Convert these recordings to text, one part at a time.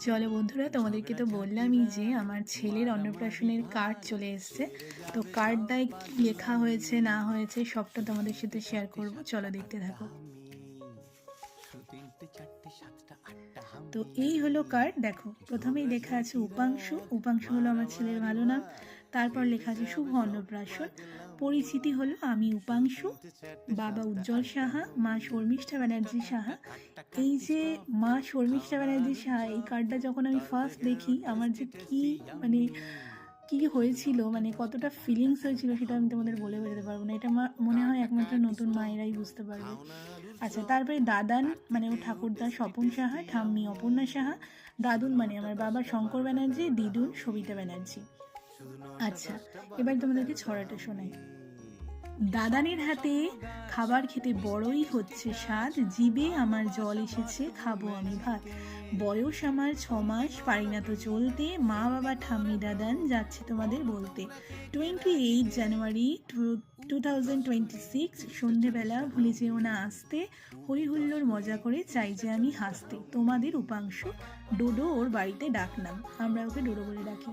চলো বন্ধুরা, তোমাদেরকে তো বললামই যে আমার ছেলের অন্নপ্রাশনের কার্ড চলে এসেছে। তো কার্ডটায় কি লেখা হয়েছে না হয়েছে সবটা তোমাদের সাথে শেয়ার করব, চলো দেখতে থাকো। তো এই হলো কার্ড, দেখো প্রথমেই লেখা আছে উপাংশু। উপাংশু হলো আমার ছেলের ভালো নাম। তারপর লেখা আছে শুভ অন্নপ্রাশন। পরিচিতি হলো আমি উপাংশু, বাবা উজ্জ্বল সাহা, মা শর্মিষ্ঠা ব্যানার্জি সাহা। এই যে মা শর্মিষ্ঠা ব্যানার্জি সাহা, এই কার্ডটা যখন আমি ফার্স্ট দেখি আমার যে কি মানে কি হয়েছিল, মানে কতটা ফিলিংস হয়েছিল সেটা আমি তোমাদের বলে বোঝাতে পারবো না। এটা মনে হয় একমাত্র নতুন মায়েরাই বুঝতে পারবে। আচ্ছা, তারপরে দাদান মানে ও ঠাকুরদা স্বপন সাহা, ঠাম্মি অপর্ণা সাহা। দাদুন মানে আমার বাবা শঙ্কর ব্যানার্জি, দিদুন সবিতা ব্যানার্জি। আচ্ছা, এবার তোমাদেরকে ছড়াটা শোনাই। দাদানের হাতে খাবার খেতে বড়ই হচ্ছে স্বাদ, জিবে আমার জল এসেছে, খাবো আমি ভাত। বয়স আমার 6 মাস, পারি না তো চলতে, মা বাবা ঠাম্মি দাদান যাচ্ছে তোমাদের বলতে। 28 জানুয়ারি 2026, সন্ধেবেলা ভুলে যেও না আসতে, হই হুল্লোড় মজা করে চাই যে আমি হাসতে। তোমাদের উপাংশু। ডোডো ওর বাড়িতে ডাকনাম, আমরা ওকে ডোডো বলে ডাকি।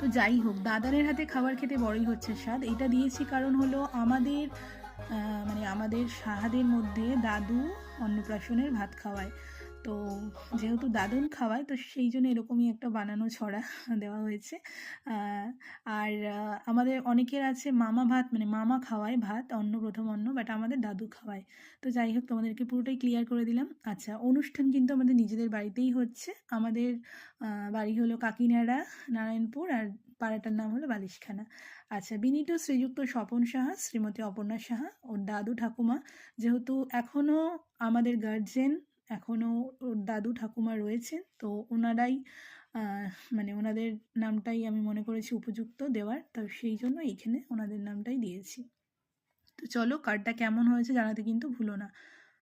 তো যাই হোক, দাদানের হাতে খাবার খেতে বড়ই হচ্ছে স্বাদ, এটা দিয়েছি কারণ হলো আমাদের মানে আমাদের সাহাদের মধ্যে দাদু অন্নপ্রাশনের ভাত খাওয়ায়। তো যেহেতু দাদুন খাওয়ায়, তো সেই জন্য এরকমই একটা বানানো ছড়া দেওয়া হয়েছে। আর আমাদের অনেকের আছে মামা ভাত, মানে মামা খাওয়ায় ভাত, প্রথম অন্ন, বাট আমাদের দাদু খাওয়ায়। তো যাই হোক, তোমাদেরকে পুরোটাই ক্লিয়ার করে দিলাম। আচ্ছা, অনুষ্ঠান কিন্তু আমাদের নিজেদের বাড়িতেই হচ্ছে। আমাদের বাড়ি হলো কাকিনাড়া, নারায়ণপুর, আর পাড়াটার নাম হলো বালিশখানা। আচ্ছা, বিনীত শ্রীযুক্ত স্বপন সাহা, শ্রীমতী অপর্ণা সাহা, ওর দাদু ঠাকুমা, যেহেতু এখনও আমাদের গার্জেন, এখনও ওর দাদু ঠাকুমা রয়েছেন, তো ওনারাই মানে ওনাদের নামটাই আমি মনে করেছি উপযুক্ত দেওয়ার, তো সেই জন্য এইখানে ওনাদের নামটাই দিয়েছি। তো চলো, কার্ডটা কেমন হয়েছে জানাতে কিন্তু ভুলো না।